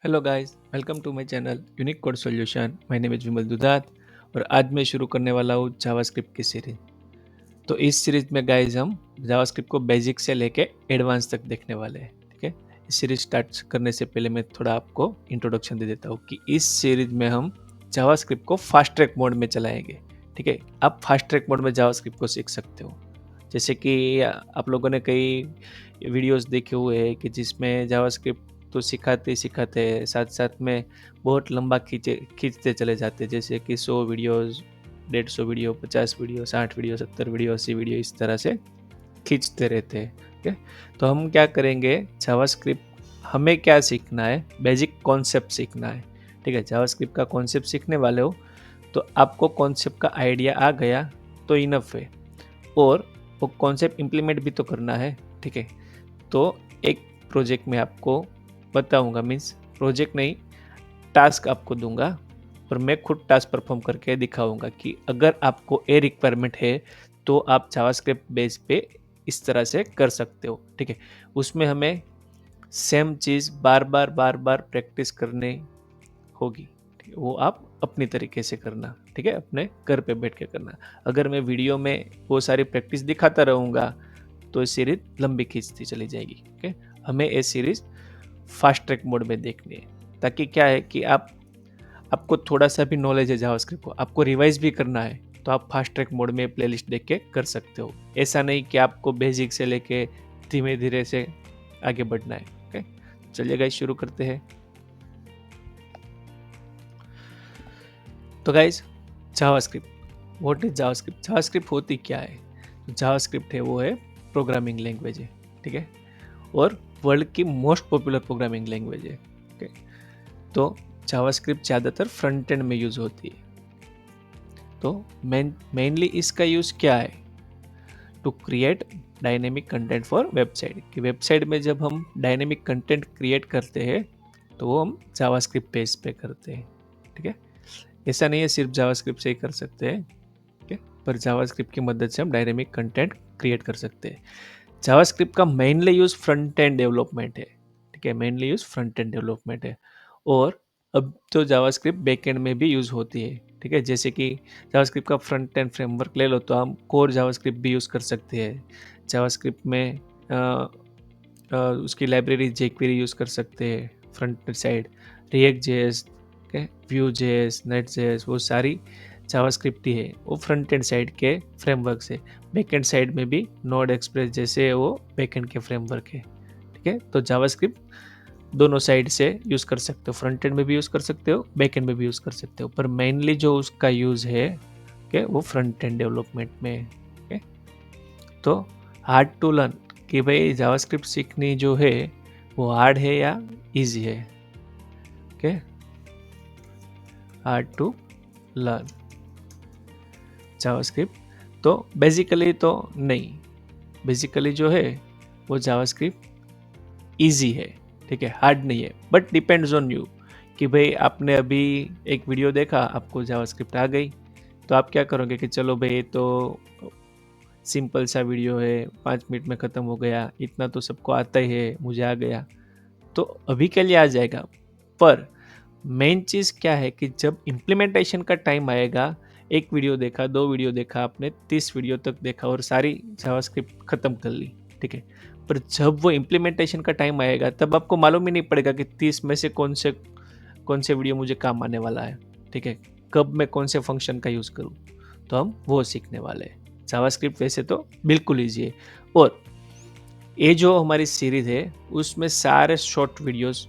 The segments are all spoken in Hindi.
Hello guys, welcome to my channel unique code solution. My name is Vimal Dudhat और आज मैं शुरू करने वाला हूँ जावास्क्रिप्ट की सीरीज। तो इस सीरीज में गाइस हम जावास्क्रिप्ट को बेसिक से लेके एडवांस तक देखने वाले हैं। ठीक है, इस सीरीज स्टार्ट करने से पहले मैं थोड़ा आपको इंट्रोडक्शन दे देता हूँ कि इस सीरीज में हम जावास्क्रिप्ट को फास्ट ट्रैक मोड में चलाएंगे। ठीक है, आप फास्ट ट्रैक मोड में जावास्क्रिप्ट को सीख सकते हो। जैसे कि आप लोगों ने कई वीडियोस देखे हुए हैं कि जिसमें जावास्क्रिप्ट तो सिखाते सिखाते साथ साथ में बहुत लंबा खींचते चले जाते, जैसे कि 100 videos, 150 video, 50 video, 60 video, 70 video, 80 video, इस तरह से खींचते रहते हैं। ठीक है, तो हम क्या करेंगे, जावास्क्रिप्ट हमें क्या सीखना है, बेसिक कॉन्सेप्ट सीखना है। ठीक है, जावास्क्रिप्ट का कॉन्सेप्ट सीखने वाले हो तो आपको कॉन्सेप्ट का आइडिया आ गया तो इनफ है, और वो कॉन्सेप्ट इम्प्लीमेंट भी तो करना है। ठीक है, तो एक प्रोजेक्ट में आपको बताऊंगा, मीन्स प्रोजेक्ट नहीं, टास्क आपको दूंगा और मैं खुद टास्क परफॉर्म करके दिखाऊंगा कि अगर आपको ए रिक्वायरमेंट है तो आप जावास्क्रिप्ट बेस पे इस तरह से कर सकते हो। ठीक है, उसमें हमें सेम चीज़ बार बार प्रैक्टिस करने होगी। ठीक है, वो आप अपनी तरीके से करना। ठीक है, अपने घर पे बैठ के करना। अगर मैं वीडियो में वो सारी प्रैक्टिस दिखाता रहूँगा तो ये सीरीज लंबी खींचती चली जाएगी। ओके, हमें ये सीरीज फास्ट ट्रैक मोड में देखनी है, ताकि क्या है कि आपको थोड़ा सा भी नॉलेज है जावास्क्रिप्ट को, आपको रिवाइज भी करना है तो आप फास्ट ट्रैक मोड में प्लेलिस्ट देख के कर सकते हो। ऐसा नहीं कि आपको बेसिक से लेके धीमे धीरे से आगे बढ़ना है। ओके, चलिए गाइस शुरू करते हैं। तो guys, JavaScript, what is JavaScript? JavaScript होती क्या है? जावास्क्रिप्ट है वो है प्रोग्रामिंग लैंग्वेज है। ठीक है, और वर्ल्ड की मोस्ट पॉपुलर प्रोग्रामिंग लैंग्वेज है। ओके, तो जावास्क्रिप्ट ज़्यादातर फ्रंट एंड में यूज़ होती है। तो मेनली इसका यूज़ क्या है? To create dynamic content for website. कि वेबसाइट में जब हम डायनेमिक कंटेंट क्रिएट करते हैं तो वो हम जावास्क्रिप्ट बेस पे करते हैं। ठीक है, ऐसा नहीं है सिर्फ जावास्क्रिप्ट से ही कर सकते हैं। ठीक है, पर जावास्क्रिप्ट की मदद से हम डायनेमिक कंटेंट क्रिएट कर सकते हैं। जावास्क्रिप्ट का mainly use front end development है। ठीक है, mainly use front end development है। और अब तो जावास्क्रिप्ट बैक एंड में भी यूज़ होती है। ठीक है, जैसे कि जावास्क्रिप्ट का फ्रंट एंड फ्रेमवर्क ले लो तो हम कोर जावास्क्रिप्ट भी यूज़ कर सकते हैं। जावास्क्रिप्ट में उसकी लाइब्रेरी जेक्वेरी यूज़ कर सकते हैं front side, react JS, Vue JS, net JS, वो सारी जावास्क्रिप्ट ही है। वो फ्रंट एंड साइड के फ्रेमवर्क से, बैक एंड साइड में भी नोड एक्सप्रेस जैसे वो बैक एंड के फ्रेमवर्क है। ठीक है, तो जावास्क्रिप्ट दोनों साइड से यूज़ कर सकते हो, फ्रंट एंड में भी यूज़ कर सकते हो, बैक एंड में भी यूज़ कर सकते हो, पर मेनली जो उसका यूज़ है वो फ्रंट एंड डेवलपमेंट में है। तो हार्ड टू लर्न, कि भाई जावास्क्रिप्ट सीखनी जो है वो हार्ड है या इजी है? Okay, hard to learn JavaScript, तो बेसिकली तो नहीं, बेसिकली जो है वो जावास्क्रिप्ट इजी है। ठीक है, हार्ड नहीं है, बट डिपेंड्स ऑन यू कि भाई आपने अभी एक वीडियो देखा, आपको जावास्क्रिप्ट आ गई तो आप क्या करोगे कि चलो भाई तो सिंपल सा वीडियो है, 5 मिनट में ख़त्म हो गया, इतना तो सबको आता ही है, मुझे आ गया, तो अभी के लिए आ जाएगा। पर मेन चीज़ क्या है कि जब इम्प्लीमेंटेशन का टाइम आएगा, एक वीडियो देखा, 2 वीडियो देखा आपने, 30 वीडियो तक देखा और सारी जावास्क्रिप्ट ख़त्म कर ली। ठीक है, पर जब वो इम्प्लीमेंटेशन का टाइम आएगा तब आपको मालूम ही नहीं पड़ेगा कि 30 में से कौन से वीडियो मुझे काम आने वाला है। ठीक है, कब मैं कौन से फंक्शन का यूज़ करूँ, तो हम वो सीखने वाले हैं। जावास्क्रिप्ट वैसे तो बिल्कुल ईजी है, और ये जो हमारी सीरीज़ है उसमें सारे शॉर्ट वीडियोस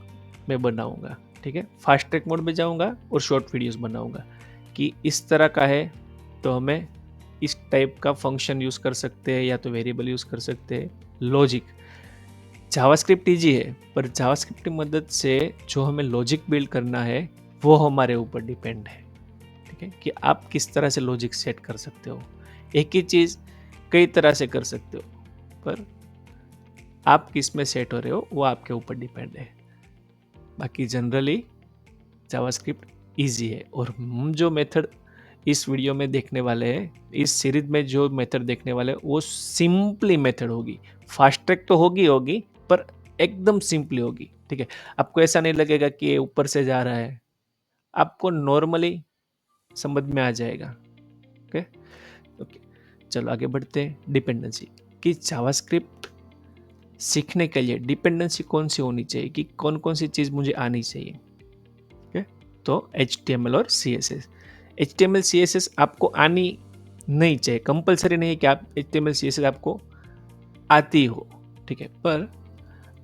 मैं बनाऊंगा। ठीक है, फास्ट ट्रैक मोड में जाऊंगा और शॉर्ट वीडियोस बनाऊंगा कि इस तरह का है तो हमें इस टाइप का फंक्शन यूज़ कर सकते हैं या तो वेरिएबल यूज़ कर सकते हैं। लॉजिक, जावास्क्रिप्ट ईजी है, पर जावास्क्रिप्ट की मदद से जो हमें लॉजिक बिल्ड करना है वो हमारे ऊपर डिपेंड है। ठीक है, कि आप किस तरह से लॉजिक सेट कर सकते हो। एक ही चीज़ कई तरह से कर सकते हो, पर आप किस में सेट हो रहे हो वो आपके ऊपर डिपेंड है। बाकी जनरली जावास्क्रिप्ट ईजी है, और हम जो मेथड इस वीडियो में देखने वाले हैं, इस सीरीज में जो मेथड देखने वाले हैं वो सिंपली मेथड होगी। फास्ट ट्रैक तो होगी, पर एकदम सिंपली होगी, ठीक है। आपको ऐसा नहीं लगेगा कि ये ऊपर से जा रहा है, आपको नॉर्मली समझ में आ जाएगा। ओके ओके, चलो आगे बढ़ते हैं। डिपेंडेंसी कि जावास्क्रिप्ट सीखने के लिए डिपेंडेंसी कौन सी होनी चाहिए, कि कौन कौन सी चीज़ मुझे आनी चाहिए। ओके, तो HTML और CSS। HTML CSS आपको आनी नहीं चाहिए, कंपलसरी नहीं है कि आप HTML CSS आपको आती हो, ठीक है, पर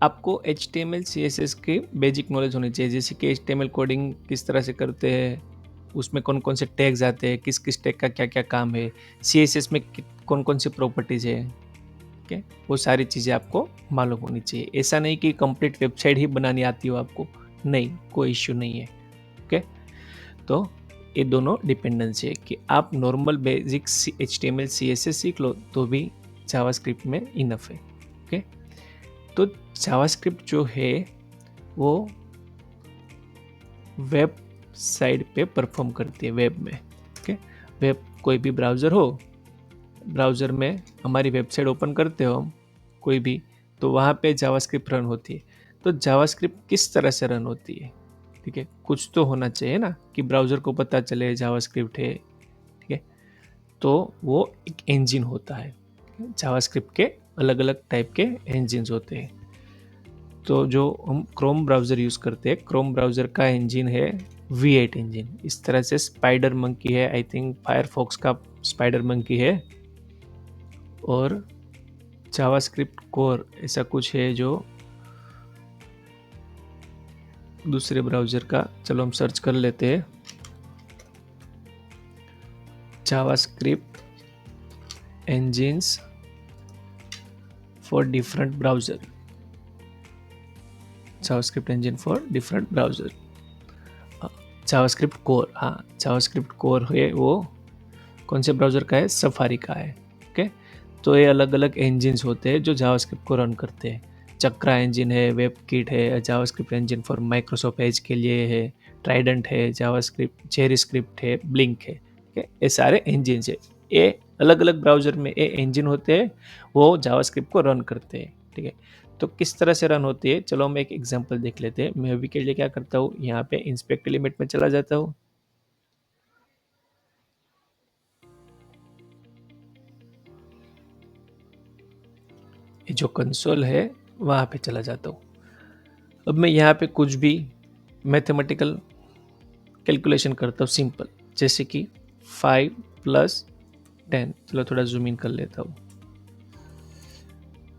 आपको HTML CSS की बेसिक नॉलेज होनी चाहिए, जैसे कि HTML कोडिंग किस तरह से करते हैं, उसमें कौन कौन से टैग्स आते हैं, किस किस टैग का क्या क्या काम है, CSS में कौन कौन सी प्रॉपर्टीज है, ठीक है, वो सारी चीज़ें आपको मालूम होनी चाहिए। ऐसा नहीं कि कंप्लीट वेबसाइट ही बनानी आती हो आपको, नहीं, कोई इश्यू नहीं है। ओके, तो ये दोनों डिपेंडेंसी है कि आप नॉर्मल बेसिक HTML CSS सीख लो तो भी जावास्क्रिप्ट में इनफ है। ओके, तो जावास्क्रिप्ट जो है वो वेब साइड पे परफॉर्म करती है, वेब में। ओके, वेब कोई भी ब्राउज़र हो, ब्राउज़र में हमारी वेबसाइट ओपन करते हो हम कोई भी, तो वहाँ पे जावास्क्रिप्ट रन होती है। तो जावास्क्रिप्ट किस तरह से रन होती है, ठीक है, कुछ तो होना चाहिए ना कि ब्राउज़र को पता चले जावास्क्रिप्ट है, ठीक है। तो वो एक इंजन होता है, जावास्क्रिप्ट के अलग अलग टाइप के इंजन्स होते हैं। तो जो हम क्रोम ब्राउज़र यूज़ करते हैं, क्रोम ब्राउज़र का इंजन है V8 इंजन। इस तरह से स्पाइडर मंकी है, आई थिंक फायरफॉक्स का स्पाइडर मंकी है, और जावास्क्रिप्ट कोर ऐसा कुछ है जो दूसरे ब्राउज़र का, चलो हम सर्च कर लेते हैं। JavaScript engines for different browser, JavaScript engine for different browser, JavaScript core. हाँ, जावास्क्रिप्ट कोर है वो कौन से ब्राउज़र का है, सफारी का है। ओके, तो ये अलग अलग इंजन्स होते हैं जो जावास्क्रिप्ट को रन करते हैं। चक्रा इंजन है, वेबकिट है, JavaScript engine for Microsoft Edge के लिए है, ट्राइडेंट है, जावास्क्रिप्ट जेरी स्क्रिप्ट है, ब्लिंक है। ओके, ये सारे इंजन्स है, ये अलग अलग ब्राउज़र में ये इंजन होते हैं, वो जावास्क्रिप्ट को रन करते हैं, ठीक है। तो किस तरह से रन होती है, चलो हम एक एग्जांपल देख लेते हैं। मैं अभी के लिए क्या करता हूँ, यहाँ पे इंस्पेक्ट एलिमेंट में चला जाता हूँ। ये जो कंसोल है वहाँ पे चला जाता हूँ। अब मैं यहाँ पे कुछ भी मैथमेटिकल कैलकुलेशन करता हूँ सिंपल, जैसे कि 5 + 10, चलो थोड़ा जूम इन कर लेता हूँ,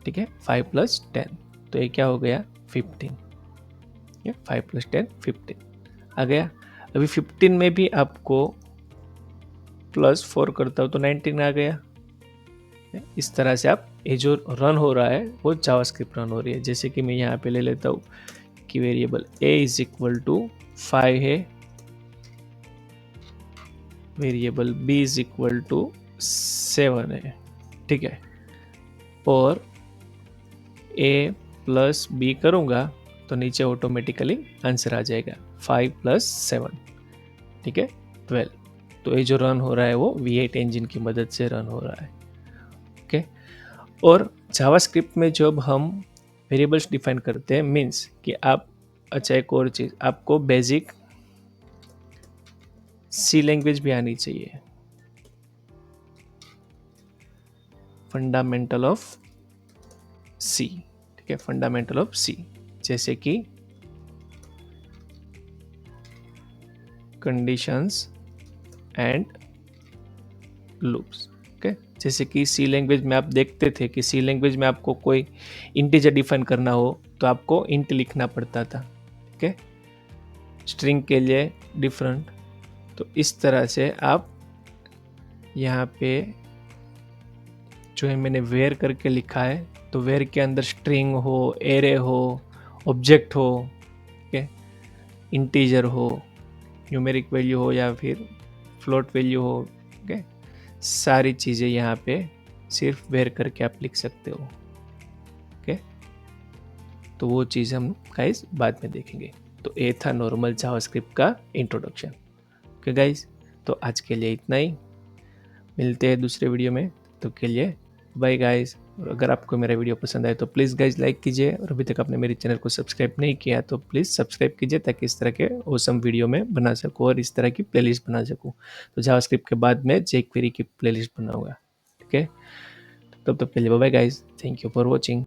ठीक है, 5 + 10, तो ये क्या हो गया 15, ये 5 + 10 15 आ गया। अभी 15 में भी आपको +4 करता हूँ तो 19 आ गया। इस तरह से आप ये जो रन हो रहा है वो जावास्क्रिप्ट रन हो रही है। जैसे कि मैं यहाँ पे ले लेता हूँ कि वेरिएबल a = 5 है, वेरिएबल b = 7 है, ठीक है, और a + b करूँगा तो नीचे ऑटोमेटिकली आंसर आ जाएगा 5 + 7, ठीक है, 12। तो ये जो रन हो रहा है वो V8 इंजन की मदद से रन हो रहा है। ओके, और जावास्क्रिप्ट में जब हम वेरिएबल्स डिफाइन करते हैं, मीन्स कि आप, अच्छा एक और चीज़, आपको बेसिक सी लैंग्वेज भी आनी चाहिए, फंडामेंटल ऑफ सी, ठीक है, फंडामेंटल ऑफ सी, जैसे कि कंडीशंस एंड लूप्स। ओके, जैसे कि सी लैंग्वेज में आप देखते थे कि सी लैंग्वेज में आपको कोई इंटीजर डिफाइन करना हो तो आपको इंट लिखना पड़ता था, ठीक है, स्ट्रिंग के लिए डिफरेंट। तो इस तरह से आप यहाँ पे जो है मैंने वेयर करके लिखा है, तो वेयर के अंदर स्ट्रिंग हो, एरे हो, ऑब्जेक्ट हो, ओके, इंटीजर हो, न्यूमेरिक वैल्यू हो या फिर फ्लोट वैल्यू हो, ओके, सारी चीज़ें यहाँ पे सिर्फ वेयर करके आप लिख सकते हो। ओके, तो वो चीज़ हम गाइस बाद में देखेंगे। तो ये था नॉर्मल जावास्क्रिप्ट का इंट्रोडक्शन। ओके गाइस, तो आज के लिए इतना ही, मिलते हैं दूसरे वीडियो में, तो के लिए बाय गाइस। और अगर आपको मेरा वीडियो पसंद आए तो प्लीज़ गाइज लाइक कीजिए, और अभी तक आपने मेरे चैनल को सब्सक्राइब नहीं किया तो प्लीज़ सब्सक्राइब कीजिए, ताकि इस तरह के ऑसम वीडियो मैं बना सकूँ और इस तरह की प्लेलिस्ट बना सकूँ। तो जावास्क्रिप्ट के बाद मैं jQuery की प्लेलिस्ट बनाऊंगा। ठीक है, तब तक के लिए bye bye guys, thank you for watching.